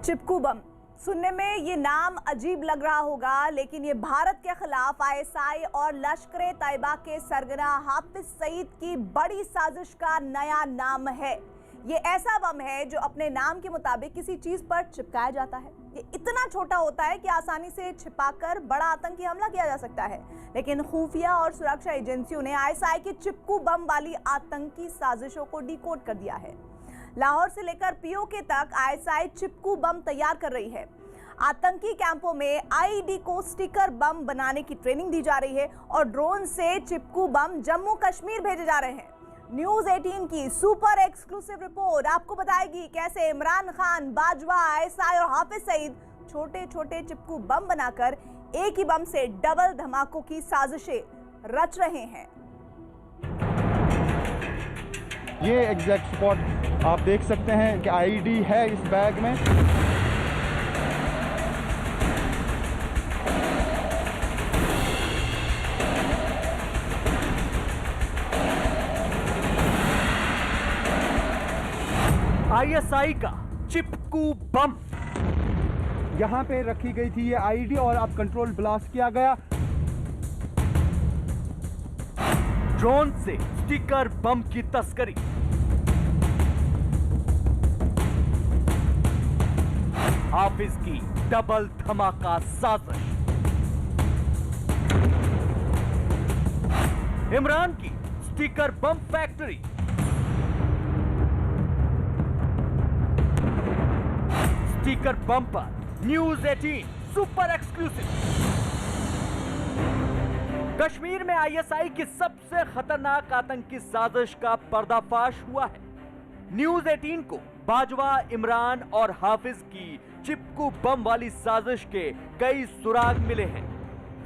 चिपकू बम सुनने में ये नाम अजीब लग रहा होगा, लेकिन ये भारत के खिलाफ आईएसआई और लश्कर-ए-तैयबा के सरगना हाफिज सईद की बड़ी साजिश का नया नाम है। ये ऐसा बम है जो अपने नाम के मुताबिक किसी चीज पर चिपकाया जाता है। ये इतना छोटा होता है कि आसानी से छिपाकर बड़ा आतंकी हमला किया जा सकता है, लेकिन खुफिया और सुरक्षा एजेंसियों ने आईएसआई की चिपकू बम वाली आतंकी साजिशों को डिकोड कर दिया है। लाहौर से लेकर पीओके तक आईएसआई चिपकू बम तैयार कर रही है। आतंकी कैंपों में आईईडी को स्टिकर बम बनाने की ट्रेनिंग दी जा रही है और ड्रोन से चिपकू बम जम्मू कश्मीर भेजे जा रहे हैं। न्यूज 18 की सुपर एक्सक्लूसिव रिपोर्ट आपको बताएगी कैसे इमरान खान, बाजवा, आईएसआई और हाफिज सईद छोटे छोटे चिपकू बम बनाकर एक ही बम से डबल धमाकों की साजिशें रच रहे हैं। ये एग्जैक्ट स्पॉट आप देख सकते हैं कि आईईडी है इस बैग में। आईएसआई का चिपकू बम यहाँ पे रखी गई थी ये आईईडी और अब कंट्रोल ब्लास्ट किया गया। ड्रोन से स्टिकर बम की तस्करी। हाफिज की डबल धमाका साजिश। इमरान की स्टिकर बम फैक्ट्री। स्टिकर बम पर न्यूज 18 सुपर एक्सक्लूसिव। कश्मीर में आईएसआई की सबसे खतरनाक आतंकी साजिश का पर्दाफाश हुआ है। न्यूज 18 को बाजवा, इमरान और हाफिज की चिपकू बम वाली साजिश के कई सुराग मिले हैं।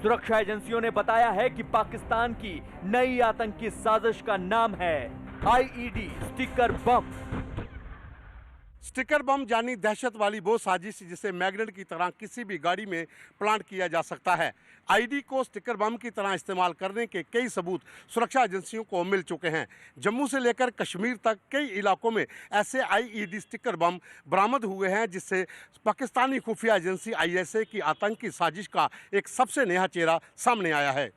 सुरक्षा एजेंसियों ने बताया है कि पाकिस्तान की नई आतंकी साजिश का नाम है आईईडी स्टिकर बम। स्टिकर बम यानी दहशत वाली वो साजिश जिसे मैग्नेट की तरह किसी भी गाड़ी में प्लांट किया जा सकता है। आईडी को स्टिकर बम की तरह इस्तेमाल करने के कई सबूत सुरक्षा एजेंसियों को मिल चुके हैं। जम्मू से लेकर कश्मीर तक कई इलाकों में ऐसे आईईडी स्टिकर बम बरामद हुए हैं, जिससे पाकिस्तानी खुफिया एजेंसी आईएसआई की आतंकी साजिश का एक सबसे नया चेहरा सामने आया है।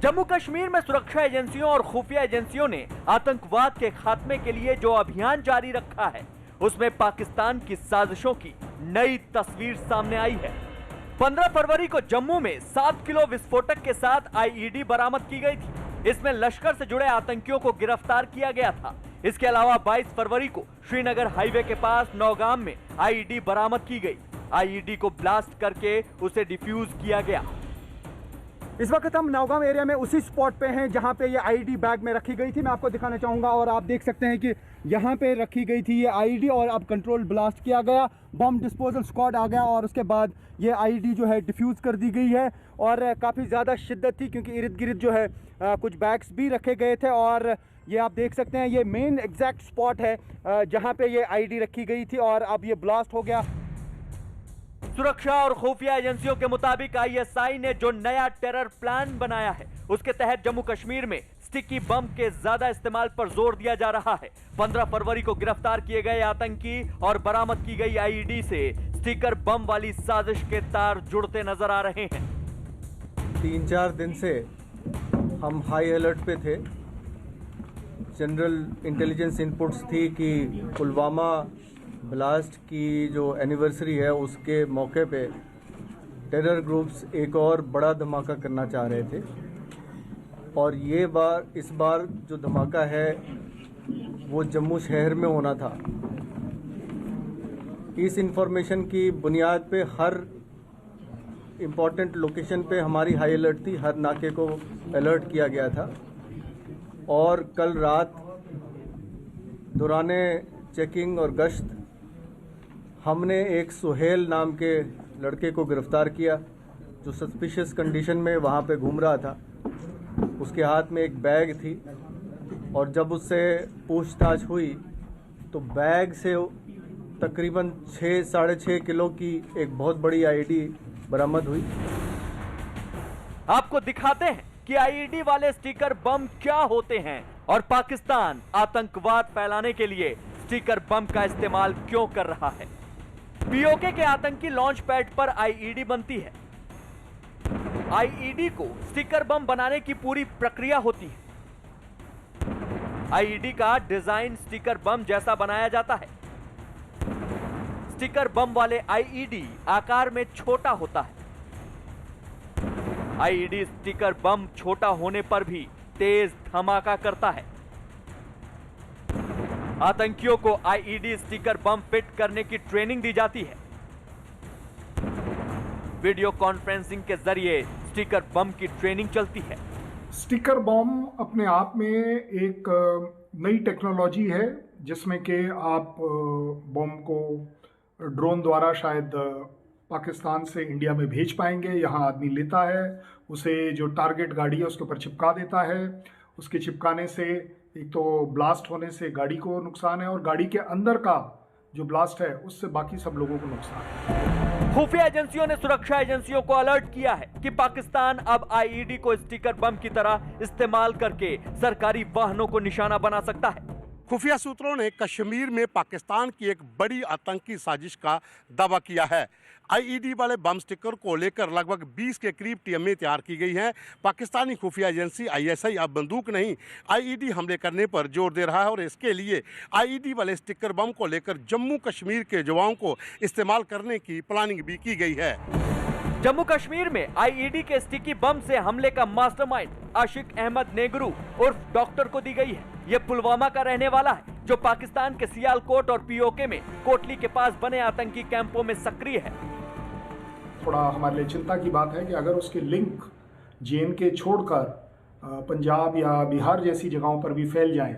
जम्मू कश्मीर में सुरक्षा एजेंसियों और खुफिया एजेंसियों ने आतंकवाद के खात्मे के लिए जो अभियान जारी रखा है, उसमें पाकिस्तान की साजिशों की नई तस्वीर सामने आई है। 15 फरवरी को जम्मू में 7 किलो विस्फोटक के साथ आईईडी बरामद की गई थी। इसमें लश्कर से जुड़े आतंकियों को गिरफ्तार किया गया था। इसके अलावा 22 फरवरी को श्रीनगर हाईवे के पास नौगाम में आईईडी बरामद की गई। आईईडी को ब्लास्ट करके उसे डिफ्यूज किया गया। इस वक्त हम नौगाम एरिया में उसी स्पॉट पे हैं जहाँ पे ये आईईडी बैग में रखी गई थी। मैं आपको दिखाना चाहूँगा और आप देख सकते हैं कि यहाँ पे रखी गई थी ये आईईडी और अब कंट्रोल ब्लास्ट किया गया। बम डिस्पोजल स्क्वाड आ गया और उसके बाद ये आईईडी जो है डिफ्यूज़ कर दी गई है और काफ़ी ज़्यादा शिद्दत थी क्योंकि इर्द गिर्द जो है कुछ बैग्स भी रखे गए थे। और ये आप देख सकते हैं ये मेन एग्जैक्ट स्पॉट है जहाँ पे ये आईईडी रखी गई थी और अब ये ब्लास्ट हो गया। सुरक्षा और खुफिया एजेंसियों के मुताबिक आईएसआई ने जो नया टेरर प्लान बनाया है, उसके तहत जम्मू कश्मीर में स्टिकी बम के ज्यादा इस्तेमाल पर जोर दिया जा रहा है। 15 फरवरी को गिरफ्तार किए गए आतंकी और बरामद की गई आईईडी से स्टिकर बम वाली साजिश के तार जुड़ते नजर आ रहे हैं। 3-4 दिन से हम हाई अलर्ट पे थे। जनरल इंटेलिजेंस इनपुट्स थी कि पुलवामा ब्लास्ट की जो एनिवर्सरी है उसके मौके पे टेरर ग्रुप्स एक और बड़ा धमाका करना चाह रहे थे और इस बार जो धमाका है वो जम्मू शहर में होना था। इस इंफॉर्मेशन की बुनियाद पे हर इम्पोर्टेंट लोकेशन पे हमारी हाई अलर्ट थी। हर नाके को अलर्ट किया गया था और कल रात दौराने चेकिंग और गश्त हमने एक सुहेल नाम के लड़के को गिरफ्तार किया जो सस्पिशियस कंडीशन में वहाँ पे घूम रहा था। उसके हाथ में एक बैग थी और जब उससे पूछताछ हुई तो बैग से तकरीबन 6-6.5 किलो की एक बहुत बड़ी आईईडी बरामद हुई। आपको दिखाते हैं कि आईईडी वाले स्टिकर बम क्या होते हैं और पाकिस्तान आतंकवाद फैलाने के लिए स्टिकर बम का इस्तेमाल क्यों कर रहा है। पीओके के आतंकी लॉन्च पैड पर आईईडी बनती है। आईईडी को स्टिकर बम बनाने की पूरी प्रक्रिया होती है। आईईडी का डिजाइन स्टिकर बम जैसा बनाया जाता है। स्टिकर बम वाले आईईडी आकार में छोटा होता है। आईईडी स्टिकर बम छोटा होने पर भी तेज धमाका करता है। आतंकियों को आईईडी स्टिकर बम फिट करने की ट्रेनिंग दी जाती है। वीडियो कॉन्फ्रेंसिंग के जरिए स्टिकर बम की ट्रेनिंग चलती है। स्टिकर बम अपने आप में एक नई टेक्नोलॉजी है जिसमें कि आप बम को ड्रोन द्वारा शायद पाकिस्तान से इंडिया में भेज पाएंगे। यहाँ आदमी लेता है, उसे जो टारगेट गाड़ी है उसके ऊपर चिपका देता है। उसके चिपकाने से एक तो ब्लास्ट होने से गाड़ी को नुकसान है और गाड़ी के अंदर का जो ब्लास्ट है उससे बाकी सब लोगों को नुकसान है। खुफिया एजेंसियों ने सुरक्षा एजेंसियों को अलर्ट किया है कि पाकिस्तान अब आईईडी को स्टिकर बम की तरह इस्तेमाल करके सरकारी वाहनों को निशाना बना सकता है। खुफिया सूत्रों ने कश्मीर में पाकिस्तान की एक बड़ी आतंकी साजिश का दावा किया है। आईईडी वाले बम स्टिकर को लेकर लगभग 20 के करीब टीमें तैयार की गई हैं। पाकिस्तानी खुफिया एजेंसी आईएसआई अब बंदूक नहीं आईईडी हमले करने पर जोर दे रहा है और इसके लिए आईईडी वाले स्टिकर बम को लेकर जम्मू कश्मीर के जवानों को इस्तेमाल करने की प्लानिंग भी की गई है। जम्मू कश्मीर में आईईडी के स्टिकी बम से हमले का मास्टरमाइंड आशिक अहमद नेगरू उर्फ डॉक्टर को दी गई है। यह पुलवामा का रहने वाला है जो पाकिस्तान के सियालकोट और पीओके में कोटली के पास बने आतंकी कैंपों में सक्रिय है। थोड़ा हमारे लिए चिंता की बात है कि अगर उसके लिंक जेएनके छोड़कर पंजाब या बिहार जैसी जगहों पर भी फैल जाएं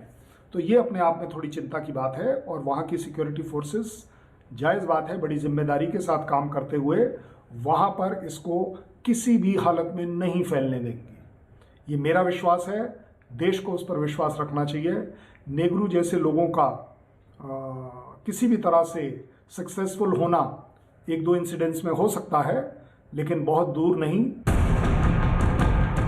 तो ये अपने आप में थोड़ी चिंता की बात है और वहाँ की सिक्योरिटी फोर्सेस जायज़ बात है बड़ी जिम्मेदारी के साथ काम करते हुए वहाँ पर इसको किसी भी हालत में नहीं फैलने देंगे। ये मेरा विश्वास है, देश को उस पर विश्वास रखना चाहिए। नेगरू जैसे लोगों का किसी भी तरह से सक्सेसफुल होना एक दो इंसिडेंट्स में हो सकता है लेकिन बहुत दूर नहीं।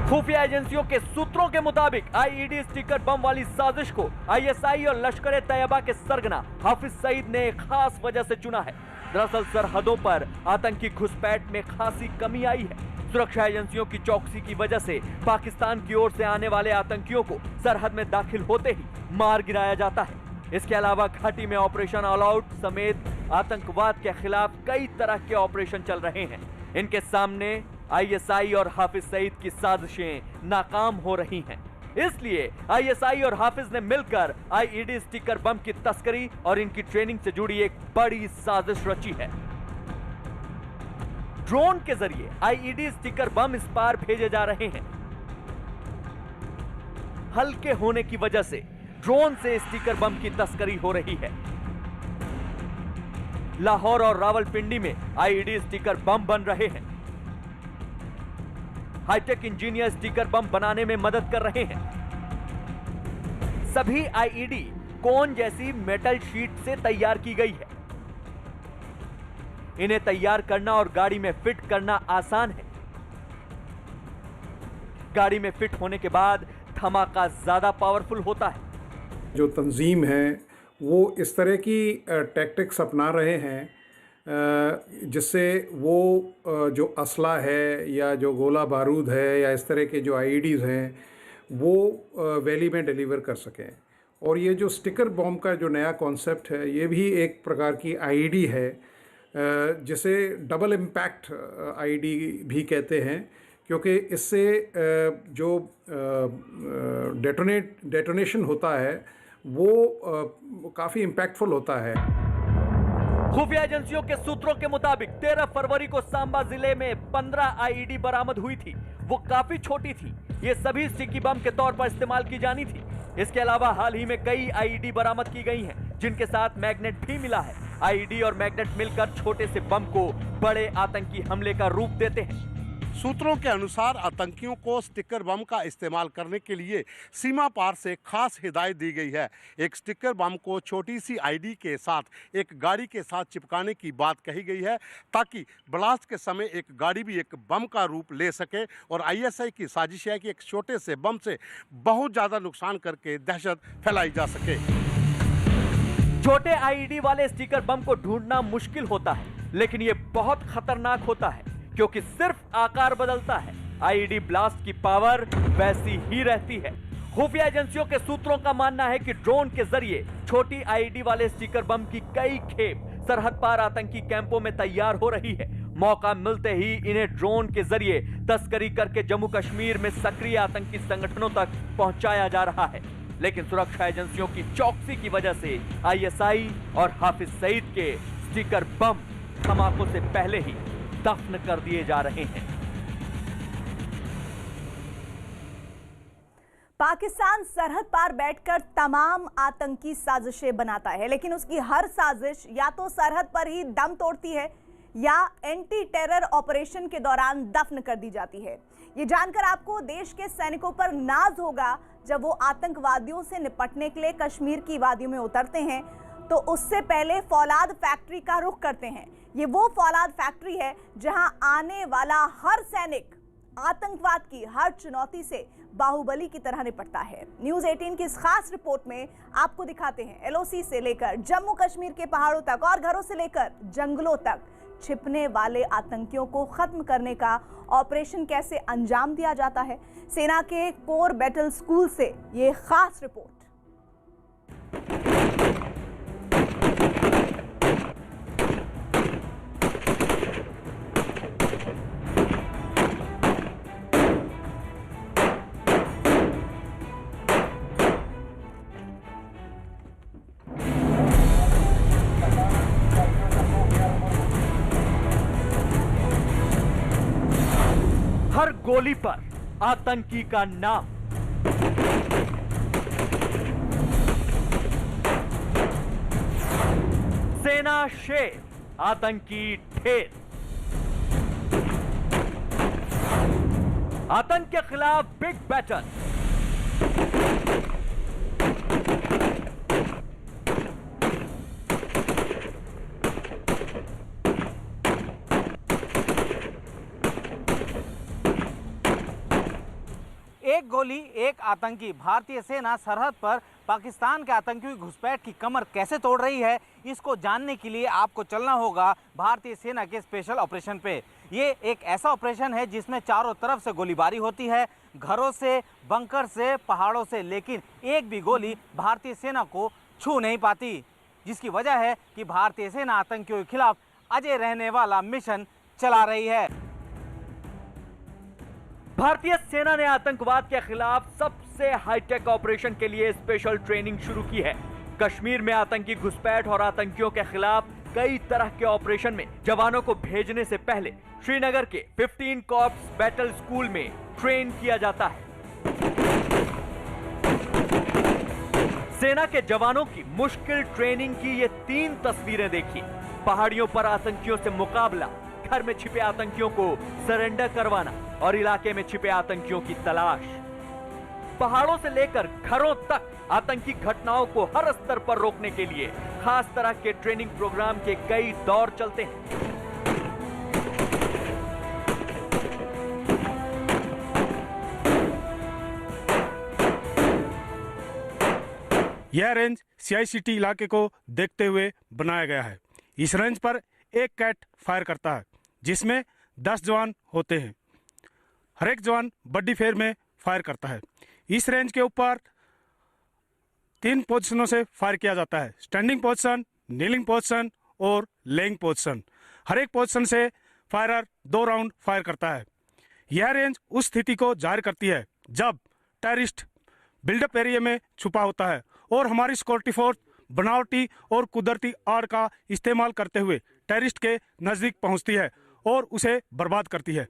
खुफिया एजेंसियों के सूत्रों के मुताबिक आईईडी स्टिकर बम वाली साजिश को आईएसआई और लश्कर तैयबा के सरगना हाफिज सईद ने खास वजह से चुना है। दरअसल सरहदों पर आतंकी घुसपैठ में खासी कमी आई है। सुरक्षा एजेंसियों की चौकसी की वजह से पाकिस्तान की ओर से आने वाले आतंकियों को सरहद में दाखिल होते ही मार गिराया जाता है। इसके अलावा घाटी में ऑपरेशन ऑल आउट समेत आतंकवाद के खिलाफ कई तरह के ऑपरेशन चल रहे हैं। इनके सामने आईएसआई और हाफिज सईद की साजिशें नाकाम हो रही हैं। इसलिए आईएसआई और हाफिज ने मिलकर आईईडी स्टिकर बम की तस्करी और इनकी ट्रेनिंग से जुड़ी एक बड़ी साजिश रची है। ड्रोन के जरिए आईईडी स्टिकर बम इस पार भेजे जा रहे हैं। हल्के होने की वजह से ड्रोन से स्टिकर बम की तस्करी हो रही है। लाहौर और रावलपिंडी में आईईडी स्टिकर बम बन रहे हैं। हाईटेक इंजीनियर स्टिकर बम बनाने में मदद कर रहे हैं। सभी आईईडी कोन जैसी मेटल शीट से तैयार की गई है। इन्हें तैयार करना और गाड़ी में फिट करना आसान है। गाड़ी में फिट होने के बाद धमाका ज्यादा पावरफुल होता है। जो तंजीम है वो इस तरह की टैक्टिक्स अपना रहे हैं जिससे वो जो असला है या जो गोला बारूद है या इस तरह के जो आईईडीज़ हैं वो वैली में डिलीवर कर सकें। और ये जो स्टिकर बॉम्ब का जो नया कॉन्सेप्ट है ये भी एक प्रकार की आईईडी है जिसे डबल इम्पैक्ट आईईडी भी कहते हैं क्योंकि इससे जो डेटोनेशन होता है वो काफ़ी इम्पैक्टफुल होता है। खुफिया एजेंसियों के सूत्रों के मुताबिक 13 फरवरी को सांबा जिले में 15 आईईडी बरामद हुई थी। वो काफी छोटी थी। ये सभी स्टिकी बम के तौर पर इस्तेमाल की जानी थी। इसके अलावा हाल ही में कई आईईडी बरामद की गई हैं जिनके साथ मैग्नेट भी मिला है। आईईडी और मैग्नेट मिलकर छोटे से बम को बड़े आतंकी हमले का रूप देते हैं। सूत्रों के अनुसार आतंकियों को स्टिकर बम का इस्तेमाल करने के लिए सीमा पार से खास हिदायत दी गई है। एक स्टिकर बम को छोटी सी आईडी के साथ एक गाड़ी के साथ चिपकाने की बात कही गई है ताकि ब्लास्ट के समय एक गाड़ी भी एक बम का रूप ले सके। और आईएसआई की साजिश है कि एक छोटे से बम से बहुत ज़्यादा नुकसान करके दहशत फैलाई जा सके। छोटे आईईडी वाले स्टिकर बम को ढूंढना मुश्किल होता है, लेकिन ये बहुत खतरनाक होता है क्योंकि सिर्फ आकार बदलता है। आईईडी ब्लास्ट की पावर वैसी ही रहती है। खुफिया एजेंसियों के सूत्रों का मानना है कि ड्रोन के जरिए छोटी आईईडी वाले स्टिकर बम की कई खेप सरहद पार आतंकी कैंपों में तैयार हो रही है। मौका मिलते ही इन्हें ड्रोन के जरिए तस्करी करके जम्मू कश्मीर में सक्रिय आतंकी संगठनों तक पहुंचाया जा रहा है। लेकिन सुरक्षा एजेंसियों की चौकसी की वजह से आईएसआई और हाफिज सईद के स्टिकर बम धमाकों से पहले ही दफन कर दिए जा रहे हैं। पाकिस्तान सरहद पार बैठकर तमाम आतंकी साजिशें बनाता है, लेकिन उसकी हर साजिश या तो सरहद पर ही दम तोड़ती है या एंटी टेरर ऑपरेशन के दौरान दफन कर दी जाती है। ये जानकर आपको देश के सैनिकों पर नाज होगा जब वो आतंकवादियों से निपटने के लिए कश्मीर की वादियों में उतरते हैं तो उससे पहले फौलाद फैक्ट्री का रुख करते हैं। ये वो फौलाद फैक्ट्री है जहां आने वाला हर सैनिक आतंकवाद की हर चुनौती से बाहुबली की तरह निपटता है। न्यूज़ 18 की इस खास रिपोर्ट में आपको दिखाते हैं एलओसी से लेकर जम्मू कश्मीर के पहाड़ों तक और घरों से लेकर जंगलों तक छिपने वाले आतंकियों को खत्म करने का ऑपरेशन कैसे अंजाम दिया जाता है। सेना के कोर बैटल स्कूल से ये खास रिपोर्ट। हर गोली पर आतंकी का नाम। सेना शेर, आतंकी ढेर। आतंक के खिलाफ बिग बैटल। एक गोली एक आतंकी। भारतीय सेना सरहद पर पाकिस्तान के आतंकियों की घुसपैठ की कमर कैसे तोड़ रही है, इसको जानने के लिए आपको चलना होगा भारतीय सेना के स्पेशल ऑपरेशन पे। ये एक ऐसा ऑपरेशन है जिसमें चारों तरफ से गोलीबारी होती है, घरों से, बंकर से, पहाड़ों से, लेकिन एक भी गोली भारतीय सेना को छू नहीं पाती, जिसकी वजह है कि भारतीय सेना आतंकियों के खिलाफ अजय रहने वाला मिशन चला रही है। भारतीय सेना ने आतंकवाद के खिलाफ सबसे हाईटेक ऑपरेशन के लिए स्पेशल ट्रेनिंग शुरू की है। कश्मीर में आतंकी घुसपैठ और आतंकियों के खिलाफ कई तरह के ऑपरेशन में जवानों को भेजने से पहले श्रीनगर के 15 कॉर्प्स बैटल स्कूल में ट्रेन किया जाता है। सेना के जवानों की मुश्किल ट्रेनिंग की ये 3 तस्वीरें देखी। पहाड़ियों पर आतंकियों से मुकाबला, घर में छिपे आतंकियों को सरेंडर करवाना और इलाके में छिपे आतंकियों की तलाश। पहाड़ों से लेकर घरों तक आतंकी घटनाओं को हर स्तर पर रोकने के लिए खास तरह के ट्रेनिंग प्रोग्राम के कई दौर चलते हैं। यह रेंज CI/CT इलाके को देखते हुए बनाया गया है। इस रेंज पर एक कैट फायर करता है, जिसमें 10 जवान होते हैं। हर एक जवान बड्डी फेर में फायर करता है। इस रेंज के ऊपर 3 पोजीशनों से फायर किया जाता है: स्टैंडिंग पोजीशन, नीलिंग पोजीशन और लेइंग पोजीशन। हर एक पोजीशन से फायरर 2 राउंड फायर करता है। यह रेंज उस स्थिति को जाहिर करती है जब टेररिस्ट बिल्डअप एरिया में छुपा होता है और हमारी सिक्योरिटी फोर्स बनावटी और कुदरती आड़ का इस्तेमाल करते हुए टेररिस्ट के नजदीक पहुंचती है और उसे बर्बाद करती है।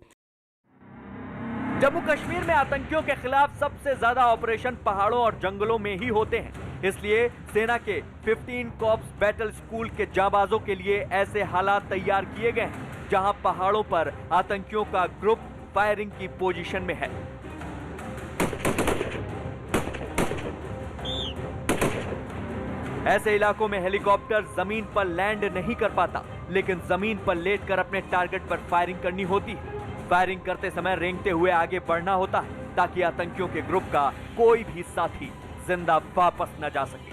जम्मू कश्मीर में आतंकियों के खिलाफ सबसे ज्यादा ऑपरेशन पहाड़ों और जंगलों में ही होते हैं। इसलिए सेना के 15 कॉर्प्स बैटल स्कूल के जाबाजों के लिए ऐसे हालात तैयार किए गए हैं जहां पहाड़ों पर आतंकियों का ग्रुप फायरिंग की पोजीशन में है। ऐसे इलाकों में हेलीकॉप्टर जमीन पर लैंड नहीं कर पाता, लेकिन जमीन पर लेटकर अपने टारगेट पर फायरिंग करनी होती है। फायरिंग करते समय रेंगते हुए आगे बढ़ना होता है ताकि आतंकियों के ग्रुप का कोई भी साथी जिंदा वापस न जा सके।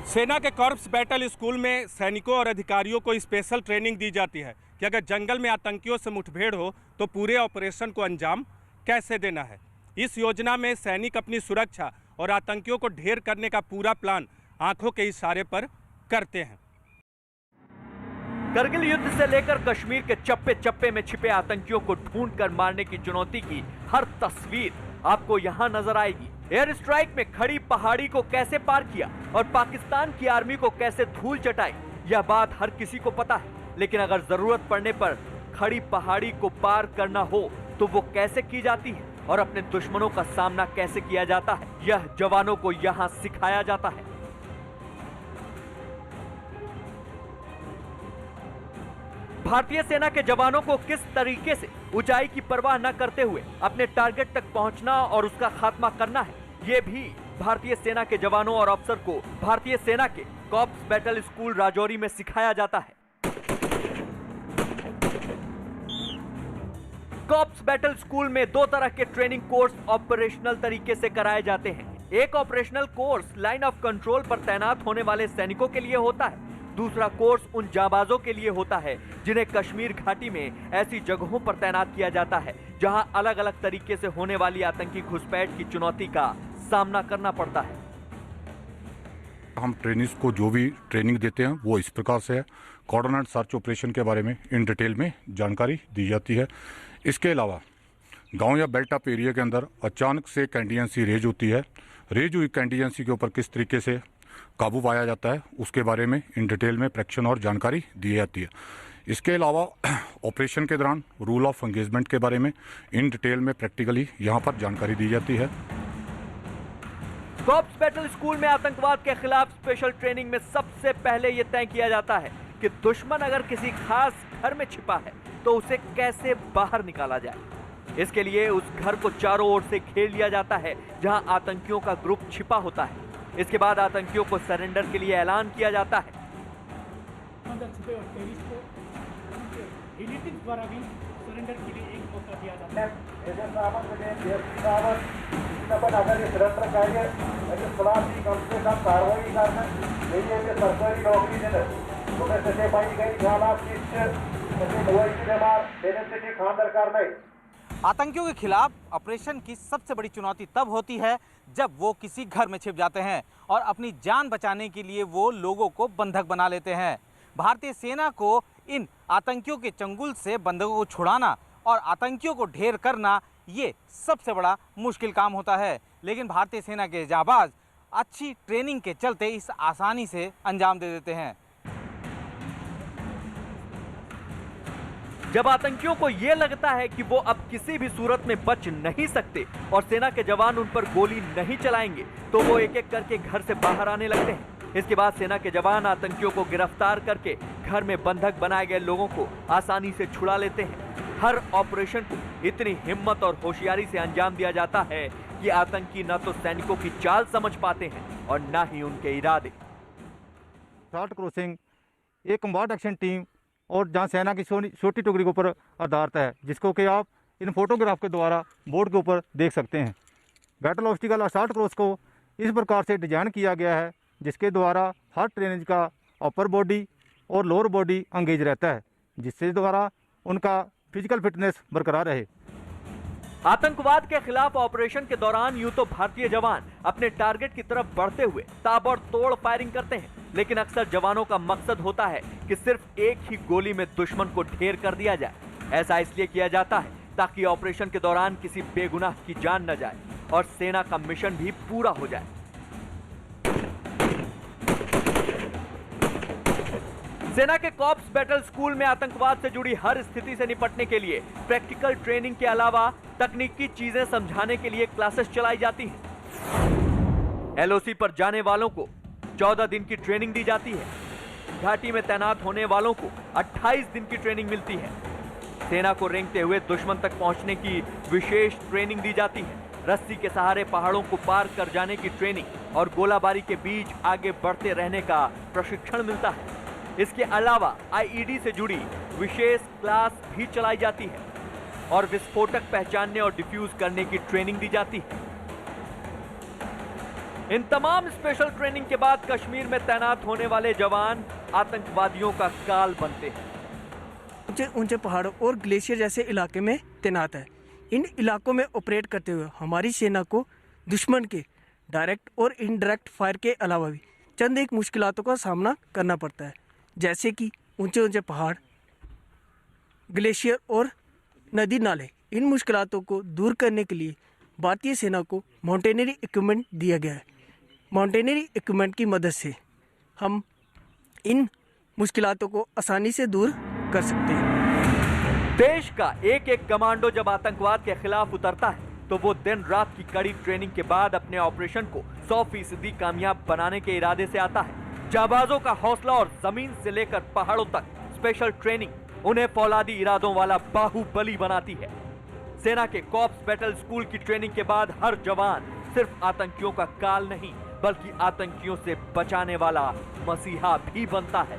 सेना के कॉर्प्स बैटल स्कूल में सैनिकों और अधिकारियों को स्पेशल ट्रेनिंग दी जाती है कि अगर जंगल में आतंकियों से मुठभेड़ हो तो पूरे ऑपरेशन को अंजाम कैसे देना है। इस योजना में सैनिक अपनी सुरक्षा और आतंकियों को ढेर करने का पूरा प्लान आंखों के इशारे पर करते हैं। करगिल युद्ध से लेकर कश्मीर के चप्पे चप्पे में छिपे आतंकियों को ढूंढकर मारने की चुनौती की हर तस्वीर आपको यहां नजर आएगी। एयर स्ट्राइक में खड़ी पहाड़ी को कैसे पार किया और पाकिस्तान की आर्मी को कैसे धूल चटाई, यह बात हर किसी को पता है। लेकिन अगर जरूरत पड़ने पर खड़ी पहाड़ी को पार करना हो तो वो कैसे की जाती है और अपने दुश्मनों का सामना कैसे किया जाता है, यह जवानों को यहां सिखाया जाता है। भारतीय सेना के जवानों को किस तरीके से ऊंचाई की परवाह न करते हुए अपने टारगेट तक पहुंचना और उसका खात्मा करना है, ये भी भारतीय सेना के जवानों और अफसर को भारतीय सेना के कॉर्प्स बैटल स्कूल राजौरी में सिखाया जाता है। कॉर्प्स बैटल स्कूल में दो तरह के ट्रेनिंग कोर्स ऑपरेशनल तरीके से कराए जाते हैं। एक operational course line of control पर तैनात होने वाले सैनिकों के लिए होता है, दूसरा कोर्स उन जाबाजों के लिए होता है जिन्हें कश्मीर घाटी में ऐसी जगहों पर तैनात किया जाता है जहां अलग अलग तरीके से होने वाली आतंकी घुसपैठ की चुनौती का सामना करना पड़ता है। हम ट्रेनिंग्स को जो भी ट्रेनिंग देते हैं वो इस प्रकार से है। कोऑर्डिनेट सर्च ऑपरेशन के बारे में इन डिटेल में जानकारी दी जाती है। इसके अलावा गांव या बेल्ट अप एरिया के अंदर अचानक से कंटीजेंसी रेज होती है। रेज हुई कंटीजेंसी के ऊपर किस तरीके से काबू पाया जाता है उसके बारे में इन डिटेल में प्रैक्टिस और जानकारी दी जाती है। इसके अलावा ऑपरेशन के दौरान रूल ऑफ एंगेजमेंट के बारे में इन डिटेल में प्रैक्टिकली यहाँ पर जानकारी दी जाती है। कॉर्प्स बैटल स्कूल में आतंकवाद के खिलाफ स्पेशल ट्रेनिंग में सबसे पहले यह तय किया जाता है कि दुश्मन अगर किसी खास घर में छिपा है तो उसे कैसे बाहर निकाला जाए। इसके लिए उस घर को चारों ओर से घेर लिया जाता है जहां आतंकियों का ग्रुप छिपा होता है। इसके बाद आतंकियों को सरेंडर के लिए ऐलान किया जाता है। द्वारा भी सरेंडर के लिए एक मौका दिया जाता है। अगर ये सरेंडर करेंगे तो सलाह कम से कम कार्रवाई करना ये सरकारी नौकरी देना तो मैं सच्चे पाई गई हालात खानदार करना। आतंकियों के खिलाफ ऑपरेशन की सबसे बड़ी चुनौती तब होती है जब वो किसी घर में छिप जाते हैं और अपनी जान बचाने के लिए वो लोगों को बंधक बना लेते हैं। भारतीय सेना को इन आतंकियों के चंगुल से बंधकों को छुड़ाना और आतंकियों को ढेर करना ये सबसे बड़ा मुश्किल काम होता है। लेकिन भारतीय सेना के जाबाज अच्छी ट्रेनिंग के चलते इस आसानी से अंजाम दे देते हैं। जब आतंकियों को यह लगता है कि वो अब किसी भी सूरत में बच नहीं सकते और सेना के जवान उन पर गोली नहीं चलाएंगे तो वो एक एक करके घर से बाहर आने लगते हैं। इसके बाद सेना के जवान आतंकियों को गिरफ्तार करके घर में बंधक बनाए गए लोगों को आसानी से छुड़ा लेते हैं। हर ऑपरेशन को इतनी हिम्मत और होशियारी से अंजाम दिया जाता है कि आतंकी न तो सैनिकों की चाल समझ पाते हैं और न ही उनके इरादे। शार्ट क्रॉसिंग एक कम्बाट एक्शन टीम और जहाँ सेना की छोटी टुकड़ी के ऊपर आधारित है, जिसको कि आप इन फोटोग्राफ के द्वारा बोर्ड के ऊपर देख सकते हैं। बैटल ऑब्स्टिकल शार्ट क्रॉस को इस प्रकार से डिजाइन किया गया है जिसके द्वारा हर ट्रेनेज का अपर बॉडी और लोअर बॉडी एंगेज रहता है, जिससे द्वारा उनका फिजिकल फिटनेस बरकरार रहे। आतंकवाद के खिलाफ ऑपरेशन के दौरान यूं तो भारतीय जवान अपने टारगेट की तरफ बढ़ते हुए ताबड़तोड़ फायरिंग करते हैं, लेकिन अक्सर जवानों का मकसद होता है कि सिर्फ एक ही गोली में दुश्मन को ढेर कर दिया जाए। ऐसा इसलिए किया जाता है ताकि ऑपरेशन के दौरान किसी बेगुनाह की जान न जाए और सेना का मिशन भी पूरा हो जाए। सेना के कॉर्प्स बैटल स्कूल में आतंकवाद से जुड़ी हर स्थिति से निपटने के लिए प्रैक्टिकल ट्रेनिंग के अलावा तकनीकी चीजें समझाने के लिए क्लासेस चलाई जाती हैं। एलओसी पर जाने वालों को 14 दिन की ट्रेनिंग दी जाती है। घाटी में तैनात होने वालों को 28 दिन की ट्रेनिंग मिलती है। सेना को रेंगते हुए दुश्मन तक पहुंचने की विशेष ट्रेनिंग दी जाती है। रस्सी के सहारे पहाड़ों को पार कर जाने की ट्रेनिंग और गोलाबारी के बीच आगे बढ़ते रहने का प्रशिक्षण मिलता है। इसके अलावा आईईडी से जुड़ी विशेष क्लास भी चलाई जाती है और विस्फोटक पहचानने और डिफ्यूज करने की ट्रेनिंग दी जाती है। इन तमाम स्पेशल ट्रेनिंग के बाद कश्मीर में तैनात होने वाले जवान आतंकवादियों का काल बनते हैं। ऊंचे ऊंचे पहाड़ों और ग्लेशियर जैसे इलाके में तैनात है। इन इलाकों में ऑपरेट करते हुए हमारी सेना को दुश्मन के डायरेक्ट और इनडायरेक्ट फायर के अलावा भी चंद एक मुश्किलातों का सामना करना पड़ता है, जैसे कि ऊंचे ऊंचे पहाड़, ग्लेशियर और नदी नाले। इन मुश्किलातों को दूर करने के लिए भारतीय सेना को माउंटेनरी इक्विपमेंट दिया गया है। माउंटेनरी इक्विपमेंट की मदद से हम इन मुश्किलातों को आसानी से दूर कर सकते हैं। देश का एक एक कमांडो जब आतंकवाद के खिलाफ उतरता है तो वो दिन रात की कड़ी ट्रेनिंग के बाद अपने ऑपरेशन को 100% कामयाब बनाने के इरादे से आता है। जाबाजों का हौसला और जमीन से लेकर पहाड़ों तक स्पेशल ट्रेनिंग उन्हें फौलादी इरादों वाला बाहुबली बनाती है। सेना के कॉप्स बैटल स्कूल की ट्रेनिंग के बाद हर जवान सिर्फ आतंकियों का काल नहीं बल्कि आतंकियों से बचाने वाला मसीहा भी बनता है।